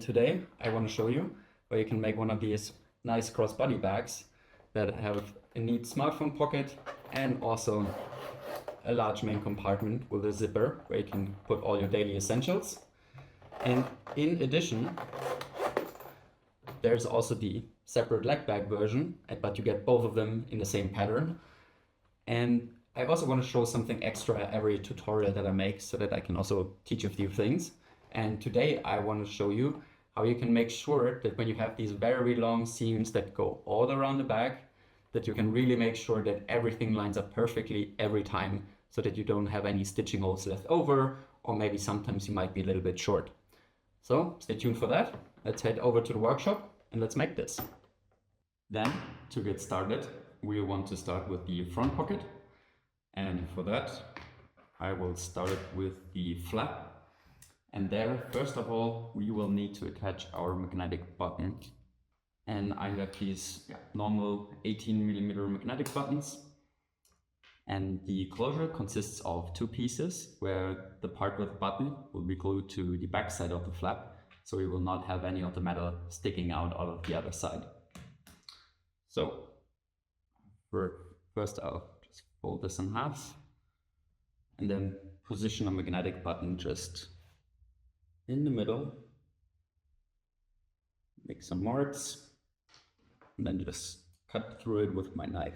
today I want to show you where you can make one of these nice crossbody bags that have a neat smartphone pocket and also a large main compartment with a zipper where you can put all your daily essentials. And in addition, there's also the separate leg bag version, but you get both of them in the same pattern. And I also want to show something extra every tutorial that I make so that I can also teach a few things. And today I want to show you how you can make sure that when you have these very long seams that go all around the bag, that you can really make sure that everything lines up perfectly every time so that you don't have any stitching holes left over, or maybe sometimes you might be a little bit short. So stay tuned for that. Let's head over to the workshop and let's make this. Then to get started, we want to start with the front pocket. And for that, I will start with the flap. And there, first of all, we will need to attach our magnetic button. And I have these normal 18mm magnetic buttons. And the closure consists of two pieces, where the part with the button will be glued to the back side of the flap, so we will not have any of the metal sticking out of the other side. So first I'll just fold this in half and then position a magnetic button just in the middle, make some marks, and then just cut through it with my knife.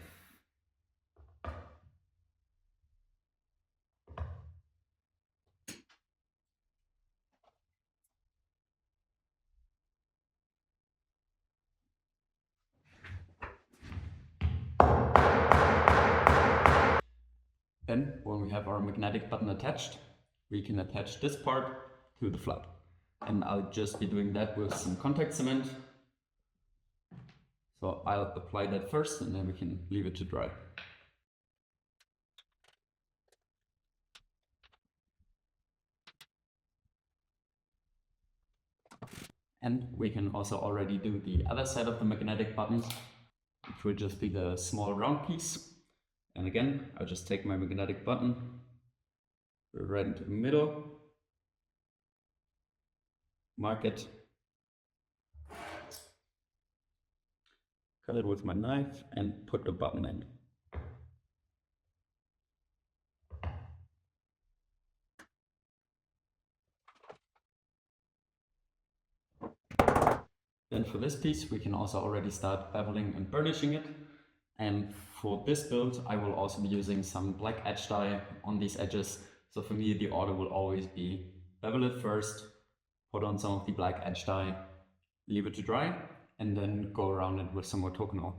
Then, when we have our magnetic button attached, we can attach this part to the flap. And I'll just be doing that with some contact cement. So I'll apply that first and then we can leave it to dry. And we can also already do the other side of the magnetic buttons, which will just be the small round piece. And again, I'll just take my magnetic button, put it right into the middle, mark it, cut it with my knife and put the button in. Then for this piece, we can also already start beveling and burnishing it. And for this build, I will also be using some black edge dye on these edges. So for me, the order will always be bevel it first, put on some of the black edge dye, leave it to dry, and then go around it with some more tokonole.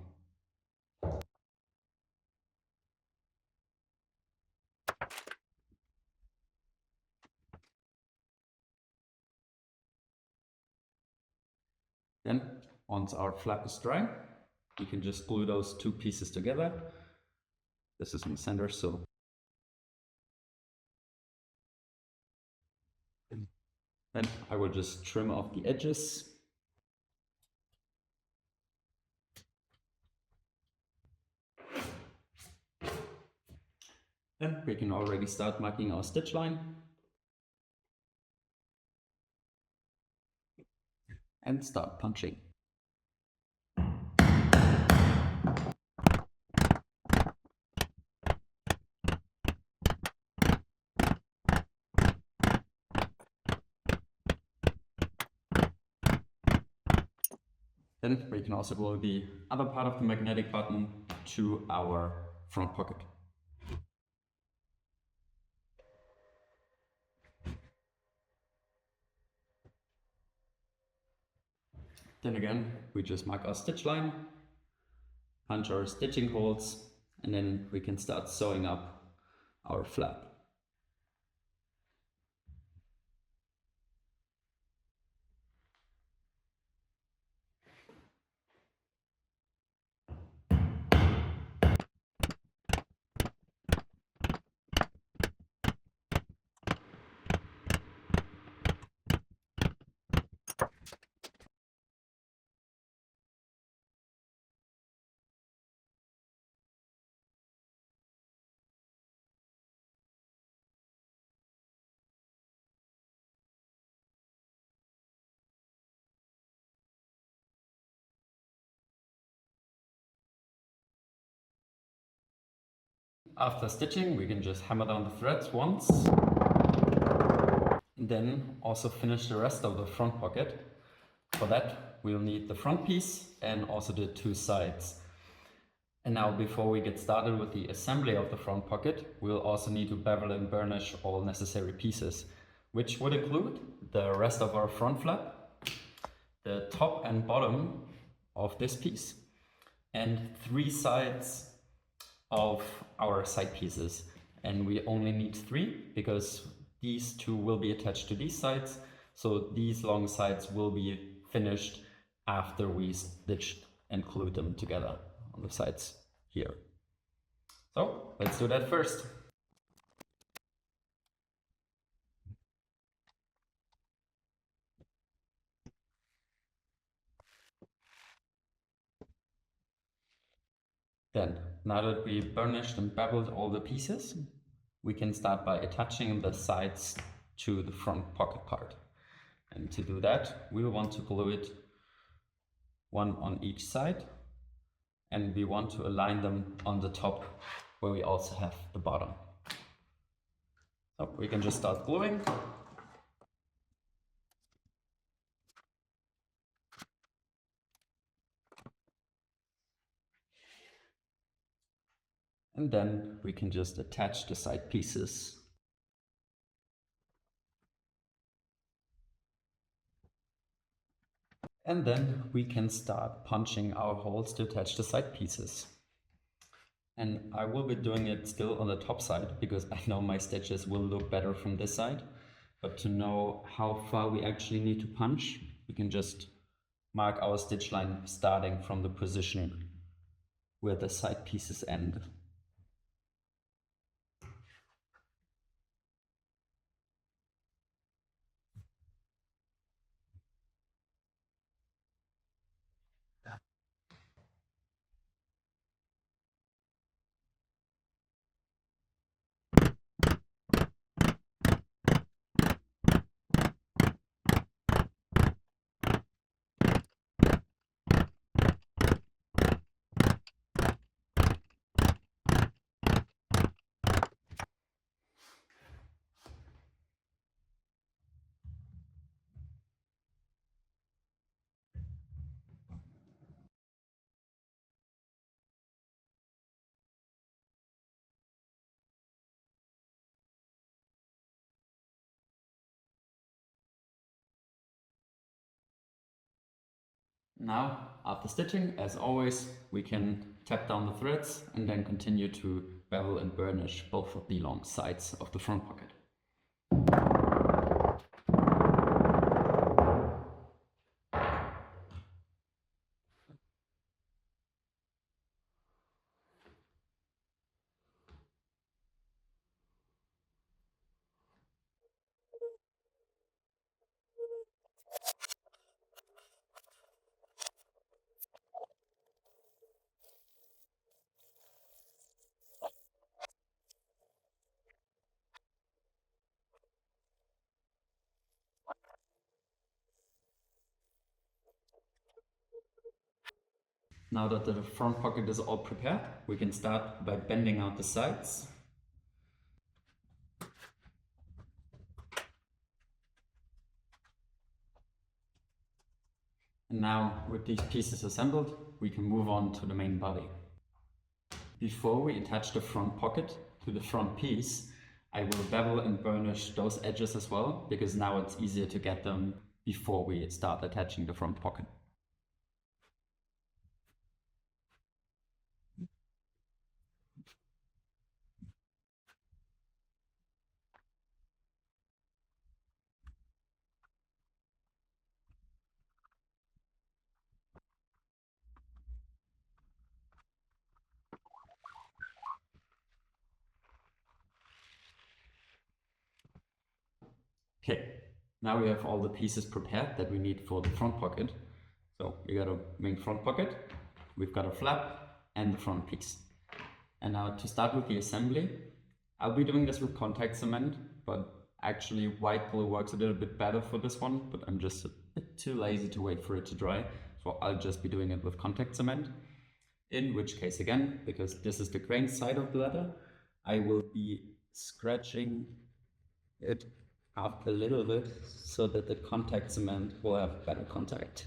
Then, once our flap is dry, we can just glue those two pieces together. This is in the center, so then I will just trim off the edges. Then we can already start marking our stitch line. And start punching. Then we can also glue the other part of the magnetic button to our front pocket. Then again, we just mark our stitch line, punch our stitching holes, and then we can start sewing up our flap. After stitching, we can just hammer down the threads once, and then also finish the rest of the front pocket. For that, we'll need the front piece and also the two sides. And now, before we get started with the assembly of the front pocket, we'll also need to bevel and burnish all necessary pieces, which would include the rest of our front flap, the top and bottom of this piece, and 3 sides of our side pieces. And we only need 3 because these 2 will be attached to these sides, so these long sides will be finished after we stitched and glued them together on the sides here. So let's do that first. Then, now that we burnished and beveled all the pieces, we can start by attaching the sides to the front pocket part. And to do that, we want to glue it one on each side, and we want to align them on the top where we also have the bottom. So we can just start gluing. And then we can just attach the side pieces. And then we can start punching our holes to attach the side pieces. And I will be doing it still on the top side because I know my stitches will look better from this side. But to know how far we actually need to punch, we can just mark our stitch line starting from the position where the side pieces end. Now, after stitching, as always, we can tap down the threads and then continue to bevel and burnish both of the long sides of the front pocket. Now that the front pocket is all prepared, we can start by bending out the sides. And now, with these pieces assembled, we can move on to the main body. Before we attach the front pocket to the front piece, I will bevel and burnish those edges as well, because now it's easier to get them before we start attaching the front pocket. Okay, now we have all the pieces prepared that we need for the front pocket. So we got a main front pocket, we've got a flap and the front piece. And now to start with the assembly, I'll be doing this with contact cement, but actually white glue works a little bit better for this one, but I'm just a bit too lazy to wait for it to dry. So I'll just be doing it with contact cement. In which case again, because this is the grain side of the leather, I will be scratching it up a little bit so that the contact cement will have better contact.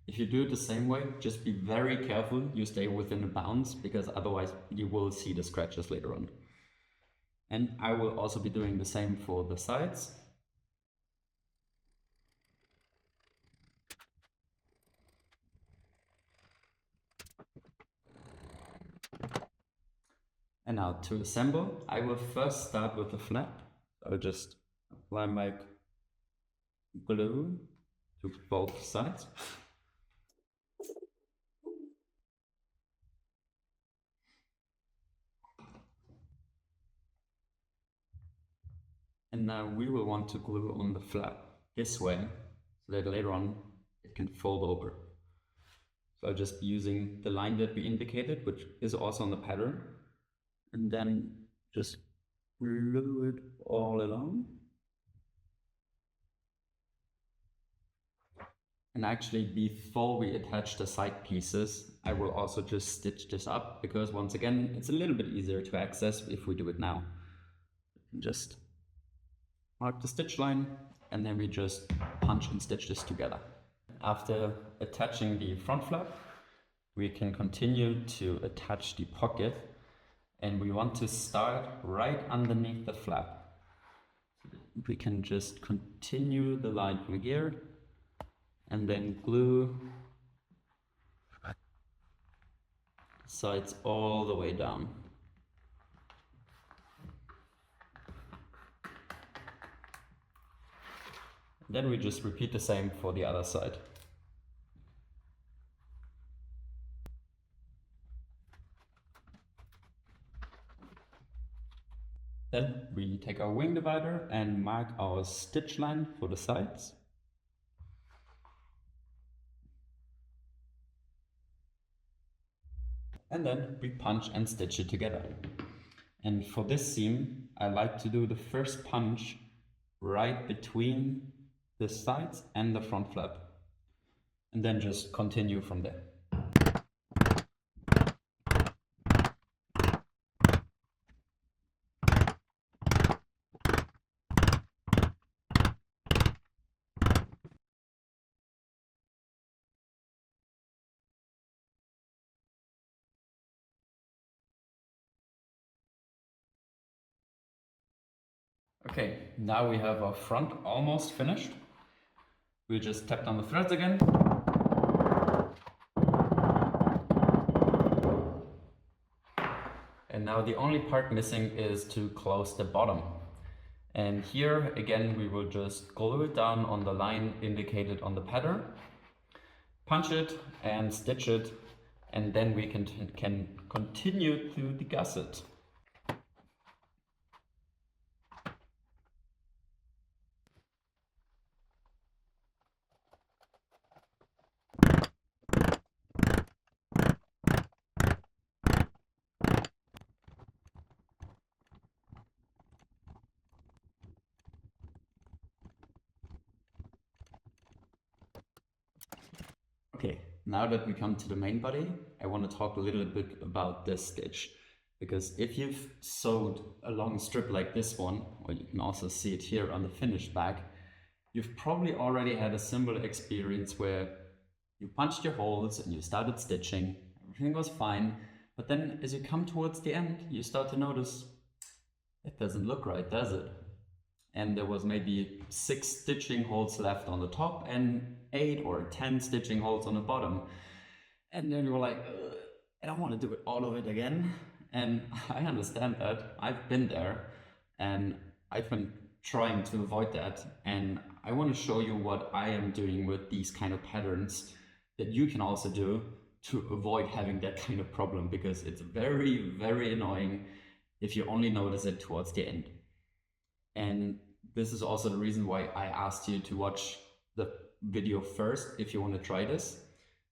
If you do it the same way, just be very careful you stay within the bounds, because otherwise you will see the scratches later on. And I will also be doing the same for the sides. And now to assemble, I will first start with the flap. I'll just apply my glue to both sides. And now we will want to glue on the flap this way, so that later on it can fold over. So I'll just be using the line that we indicated, which is also on the pattern, and then just glue it all along. And actually, before we attach the side pieces, I will also just stitch this up, because once again, it's a little bit easier to access if we do it now. Just mark the stitch line, and then we just punch and stitch this together. After attaching the front flap, we can continue to attach the pocket, and we want to start right underneath the flap. We can just continue the line from here and then glue sides all the way down. Then we just repeat the same for the other side. Then we take our wing divider and mark our stitch line for the sides. And then we punch and stitch it together. And for this seam, I like to do the first punch right between the sides and the front flap, and then just continue from there. Okay, now we have our front almost finished. We'll just tap down the threads again. And now the only part missing is to close the bottom. And here again, we will just glue it down on the line indicated on the pattern, punch it and stitch it, and then we can continue to degusset. Okay, now that we come to the main body, I want to talk a little bit about this stitch. Because if you've sewed a long strip like this one, or you can also see it here on the finished bag, you've probably already had a similar experience where you punched your holes and you started stitching, everything was fine, but then as you come towards the end, you start to notice it doesn't look right, does it? And there was maybe 6 stitching holes left on the top and 8 or 10 stitching holes on the bottom. And then you're like, I don't want to do it all of it again. And I understand that. I've been there and I've been trying to avoid that. And I want to show you what I am doing with these kind of patterns that you can also do to avoid having that kind of problem, because it's very, very annoying if you only notice it towards the end. And this is also the reason why I asked you to watch the video first if you want to try this,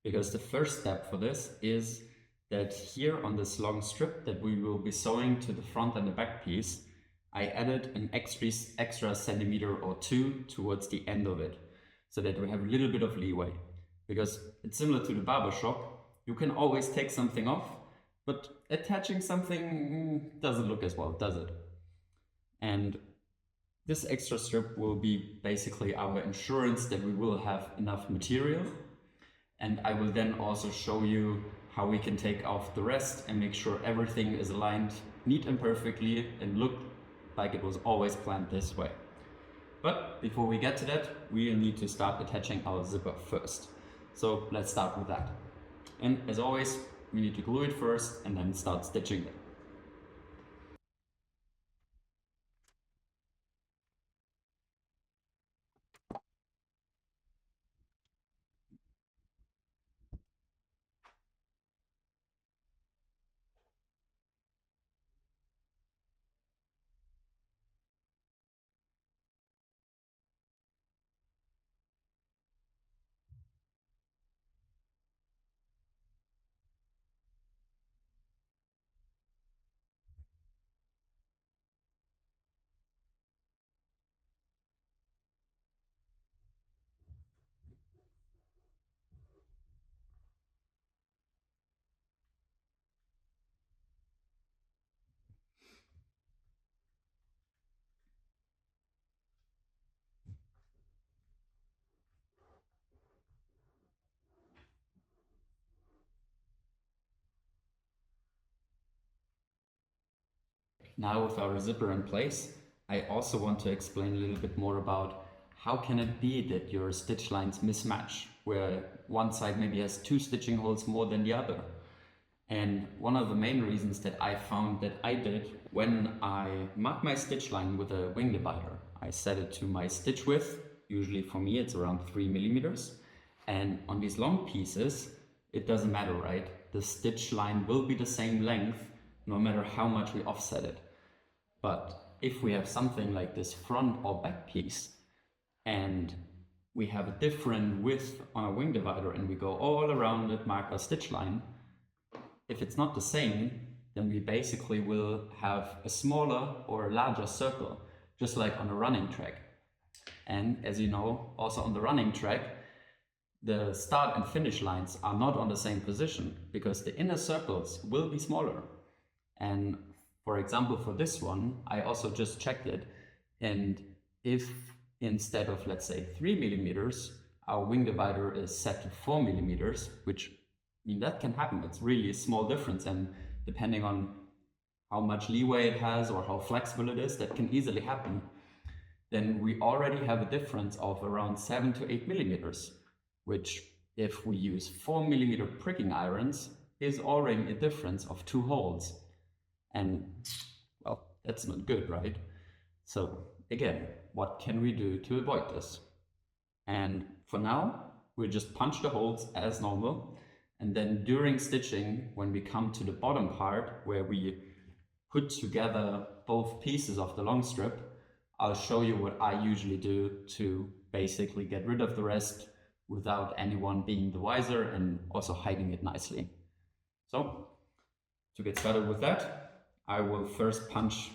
because the first step for this is that here on this long strip that we will be sewing to the front and the back piece, I added an extra centimeter or 2 towards the end of it. so that we have a little bit of leeway. Because it's similar to the barber shop, you can always take something off, but attaching something doesn't look as well, does it? And this extra strip will be basically our insurance that we will have enough material. And I will then also show you how we can take off the rest and make sure everything is aligned neat and perfectly and look like it was always planned this way. But before we get to that, we need to start attaching our zipper first. So let's start with that. And as always, we need to glue it first and then start stitching it. Now with our zipper in place, I also want to explain a little bit more about how can it be that your stitch lines mismatch, where one side maybe has 2 stitching holes more than the other. And one of the main reasons that I found that I did when I mark my stitch line with a wing divider, I set it to my stitch width. Usually for me it's around 3 millimeters. And on these long pieces, it doesn't matter, right? The stitch line will be the same length no matter how much we offset it. But if we have something like this front or back piece and we have a different width on a wing divider and we go all around it, mark our stitch line, if it's not the same, then we basically will have a smaller or a larger circle, just like on a running track. And as you know, also on the running track, the start and finish lines are not on the same position because the inner circles will be smaller. And for example, for this one, I also just checked it. And if instead of, let's say, 3 millimeters, our wing divider is set to 4 millimeters, which, I mean, that can happen. It's really a small difference. And depending on how much leeway it has or how flexible it is, that can easily happen. Then we already have a difference of around 7 to 8 millimeters, which if we use 4 millimeter pricking irons is already a difference of 2 holes. And well, that's not good, right? So again, what can we do to avoid this? And for now, we'll just punch the holes as normal. And then during stitching, when we come to the bottom part where we put together both pieces of the long strip, I'll show you what I usually do to basically get rid of the rest without anyone being the wiser and also hiding it nicely. So to get started with that, I will first punch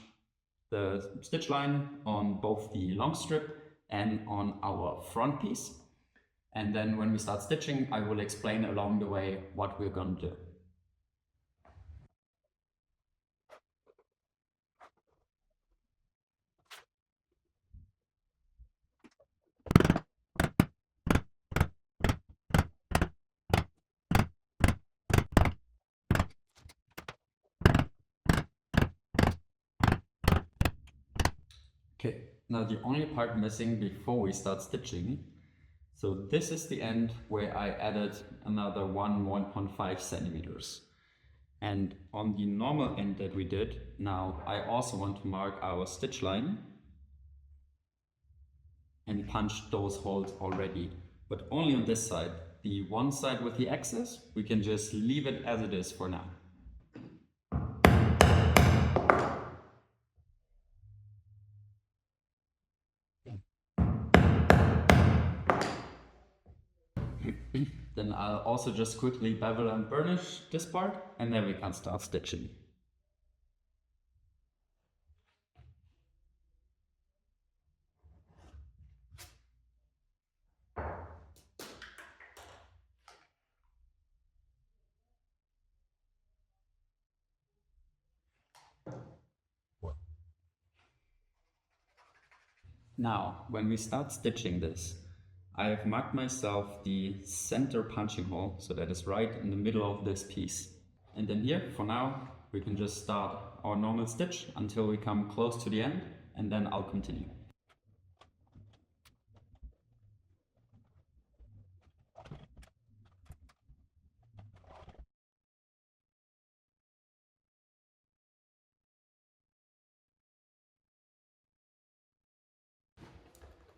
the stitch line on both the long strip and on our front piece. And then when we start stitching, I will explain along the way what we're going to do. Okay, now the only part missing before we start stitching. So this is the end where I added another 1.5 centimeters. And on the normal end that we did, now I also want to mark our stitch line and punch those holes already, but only on this side. The one side with the excess, we can just leave it as it is for now. Then I'll also just quickly bevel and burnish this part, and then we can start stitching. Now, when we start stitching this, I have marked myself the center punching hole, so that is right in the middle of this piece. And then here, for now, we can just start our normal stitch until we come close to the end, and then I'll continue.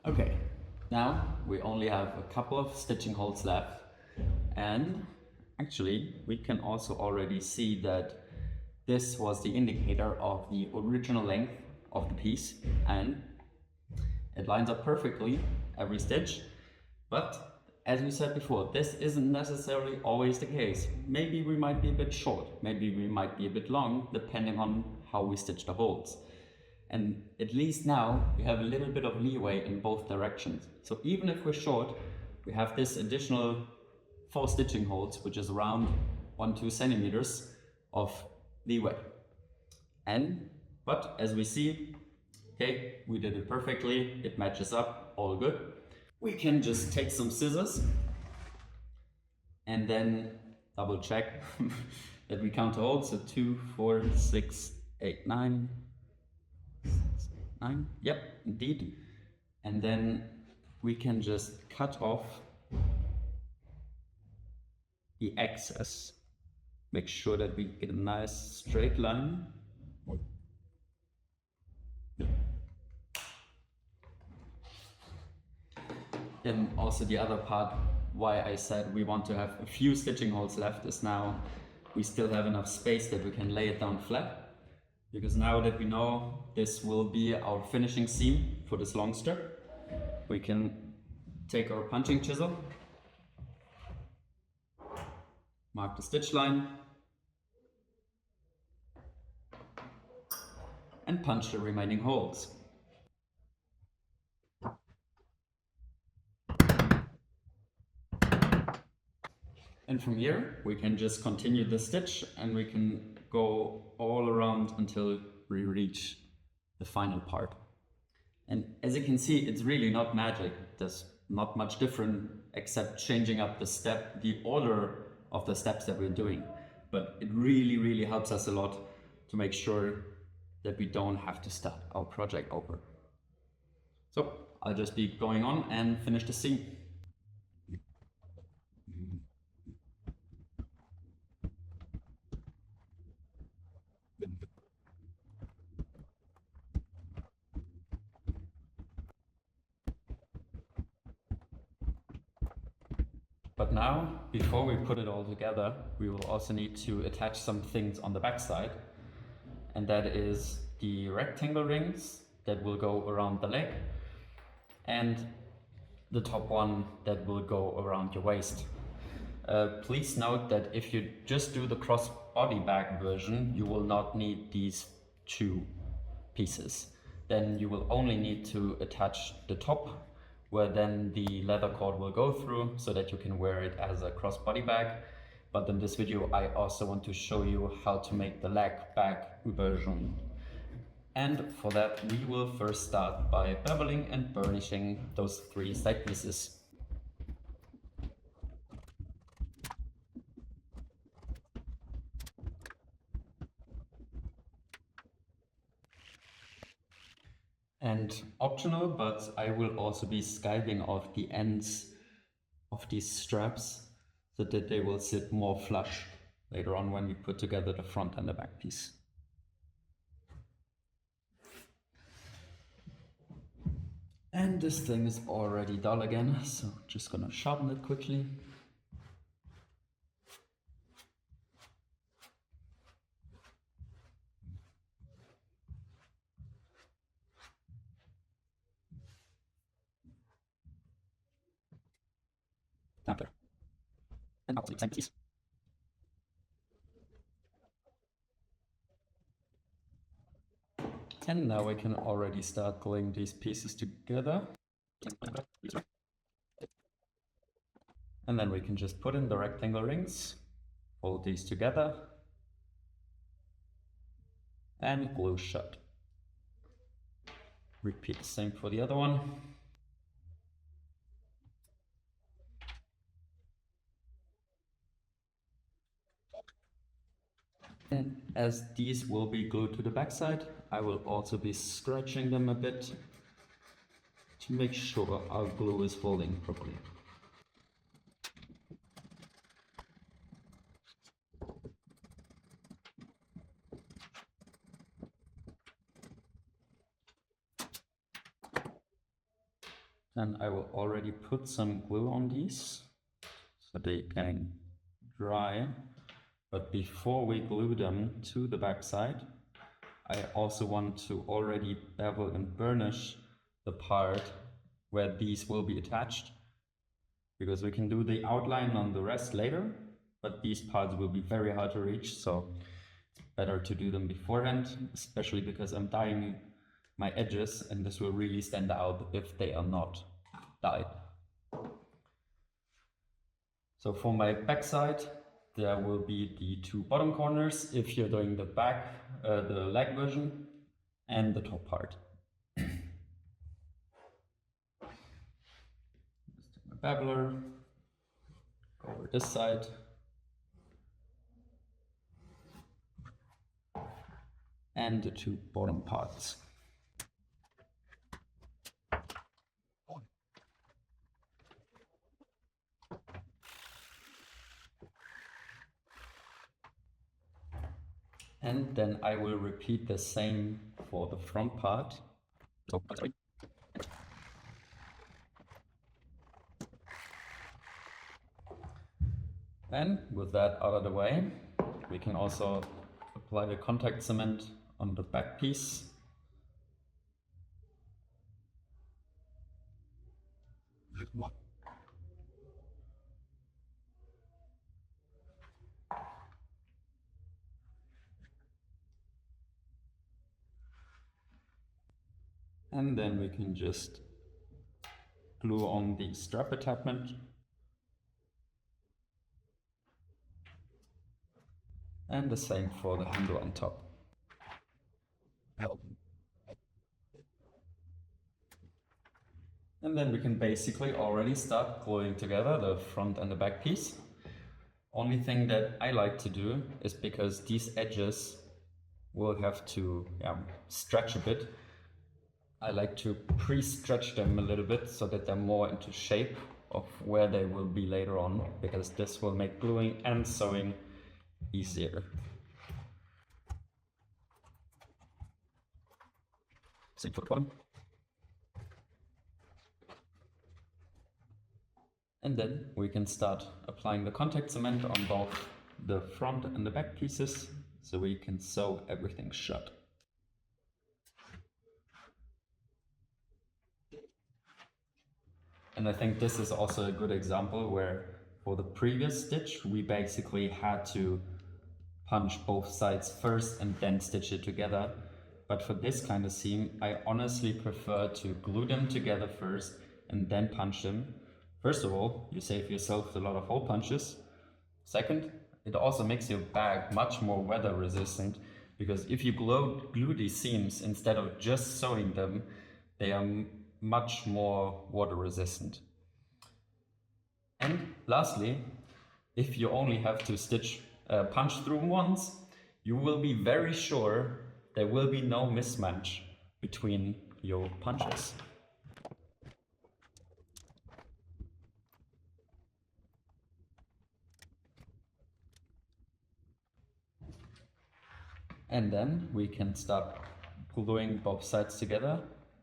Okay, now we only have a couple of stitching holes left, and actually we can also already see that this was the indicator of the original length of the piece, and it lines up perfectly every stitch. But as we said before, this isn't necessarily always the case. Maybe we might be a bit short, maybe we might be a bit long, depending on how we stitch the holes. And at least now we have a little bit of leeway in both directions. So even if we're short, we have this additional 4 stitching holes, which is around 1-2 centimeters of leeway. But as we see, okay, we did it perfectly, it matches up, all good. We can just take some scissors and then double check that we count the holes. So 2, 4, 6, 8, 9. 9, yep, indeed. And then we can just cut off the excess. Make sure that we get a nice straight line. And also the other part why I said we want to have a few stitching holes left is now we still have enough space that we can lay it down flat. Because now that we know this will be our finishing seam for this long strip, we can take our punching chisel, mark the stitch line, and punch the remaining holes. And from here, we can just continue the stitch and we can go all around until we reach the final part. And as you can see, it's really not magic. There's not much different except changing up the order of the steps that we're doing. But it really, really helps us a lot to make sure that we don't have to start our project over. So I'll just be going on and finish the seam. But now, before we put it all together, we will also need to attach some things on the back side. And that is the rectangle rings that will go around the leg and the top one that will go around your waist. Please note that if you just do the crossbody bag version, you will not need these 2 pieces. Then you will only need to attach the top, where then the leather cord will go through so that you can wear it as a crossbody bag. But in this video I also want to show you how to make the leg bag version. And for that we will first start by beveling and burnishing those 3 side pieces. And optional, but I will also be skiving off the ends of these straps so that they will sit more flush later on when we put together the front and the back piece. And this thing is already dull again, so just gonna sharpen it quickly. After. And I'll do the same piece. And now we can already start gluing these pieces together. And then we can just put in the rectangle rings, fold these together, and glue shut. Repeat the same for the other one. And as these will be glued to the backside, I will also be scratching them a bit to make sure our glue is holding properly. Then I will already put some glue on these so they can dry. But before we glue them to the backside, I also want to already bevel and burnish the part where these will be attached, because we can do the outline on the rest later, but these parts will be very hard to reach, so it's better to do them beforehand, especially because I'm dyeing my edges and this will really stand out if they are not dyed. So for my backside, there will be the two bottom corners if you're doing the back, the leg version, and the top part. Just take my beveler, go over this side, and the two bottom parts. And then I will repeat the same for the front part. And with that out of the way, we can also apply the contact cement on the back piece. And then we can just glue on the strap attachment. And the same for the handle on top. And then we can basically already start gluing together the front and the back piece. Only thing that I like to do is, because these edges will have to stretch a bit, I like to pre-stretch them a little bit so that they're more into shape of where they will be later on, because this will make gluing and sewing easier. Same for the bottom. And then we can start applying the contact cement on both the front and the back pieces so we can sew everything shut. And I think this is also a good example where for the previous stitch we basically had to punch both sides first and then stitch it together. But for this kind of seam, I honestly prefer to glue them together first and then punch them. First of all, you save yourself a lot of hole punches. Second, it also makes your bag much more weather resistant, because if you glue these seams instead of just sewing them, they are much more water resistant. And lastly, if you only have to punch through once, you will be very sure there will be no mismatch between your punches. And then we can start gluing both sides together,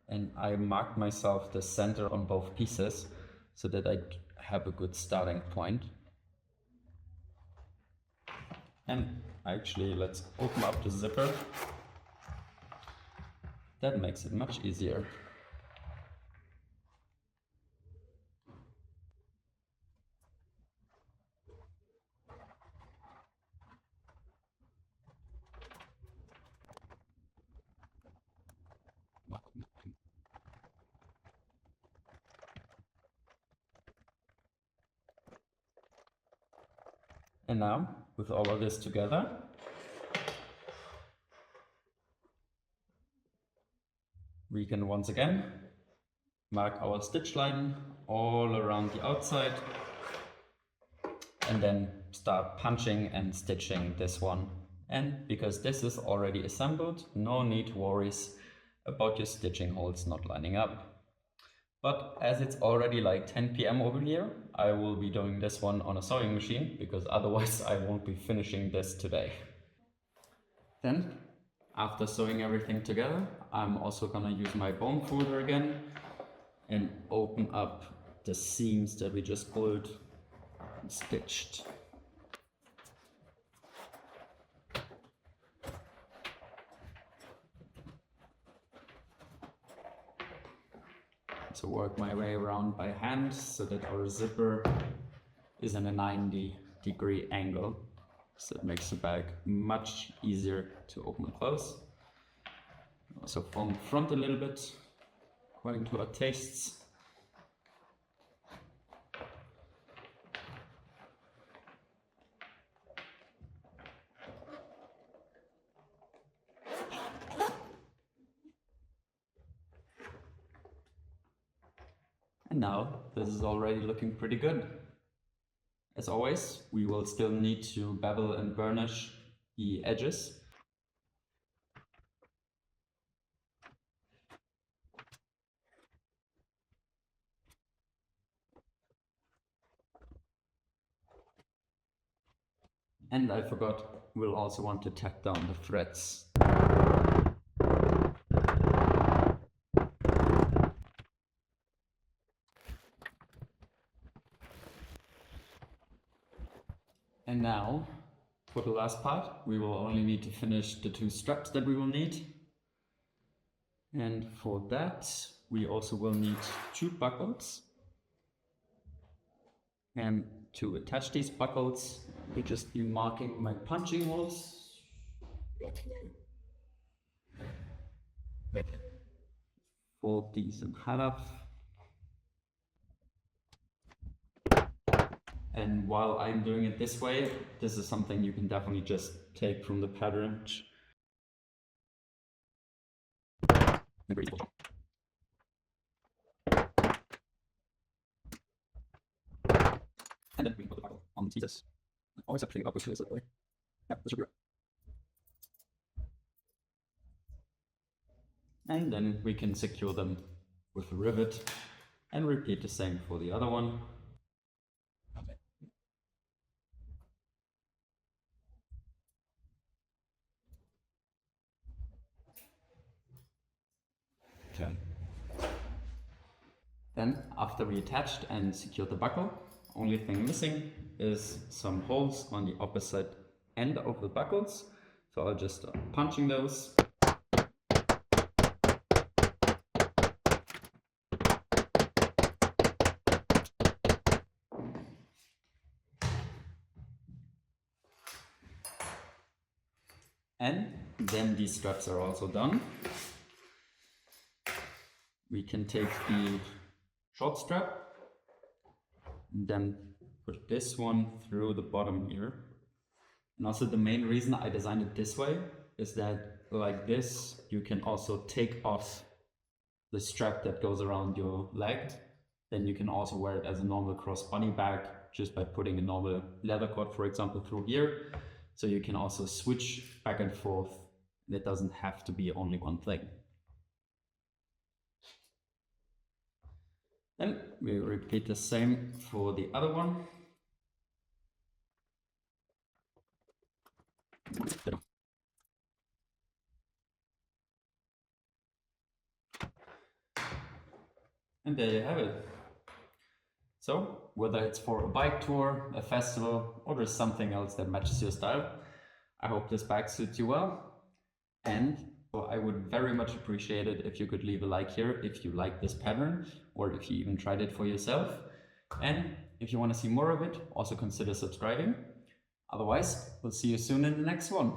and I marked myself the center on both pieces so that I have a good starting point. And actually, let's open up the zipper. That makes it much easier. And now, with all of this together, we can once again mark our stitch line all around the outside and then start punching and stitching this one. And because this is already assembled, no need to worry about your stitching holes not lining up. But as it's already like 10 p.m. over here, I will be doing this one on a sewing machine because otherwise I won't be finishing this today. Then, after sewing everything together, I'm also gonna use my bone folder again and open up the seams that we just glued and stitched. So work my way around by hand so that our zipper is in a 90-degree angle. So it makes the bag much easier to open and close. Also from the front a little bit, according to our tastes. And now this is already looking pretty good. As always, we will still need to bevel and burnish the edges. And I forgot, we'll also want to tack down the threads. And now, for the last part, we will only need to finish the 2 straps that we will need. And for that, we also will need 2 buckles. And to attach these buckles, we just be marking my punching holes. Fold these in half. And while I'm doing it this way, this is something you can definitely just take from the pattern. And then we can put the buckle on the pieces. Always have to think about which it is that way. Yeah, this should be right. And then we can secure them with a rivet and repeat the same for the other one. Okay. Then, after we attached and secured the buckle, only thing missing is some holes on the opposite end of the buckles. So I'll just punching those. And then these straps are also done. We can take the short strap and then put this one through the bottom here. And also the main reason I designed it this way is that like this, you can also take off the strap that goes around your leg. Then you can also wear it as a normal crossbody bag just by putting a normal leather cord, for example, through here. So you can also switch back and forth. It doesn't have to be only one thing. Then we repeat the same for the other one. And there you have it. So, whether it's for a bike tour, a festival, or there's something else that matches your style, I hope this bag suits you well. And I would very much appreciate it if you could leave a like here if you like this pattern, or if you even tried it for yourself. And if you want to see more of it, also consider subscribing. Otherwise, we'll see you soon in the next one.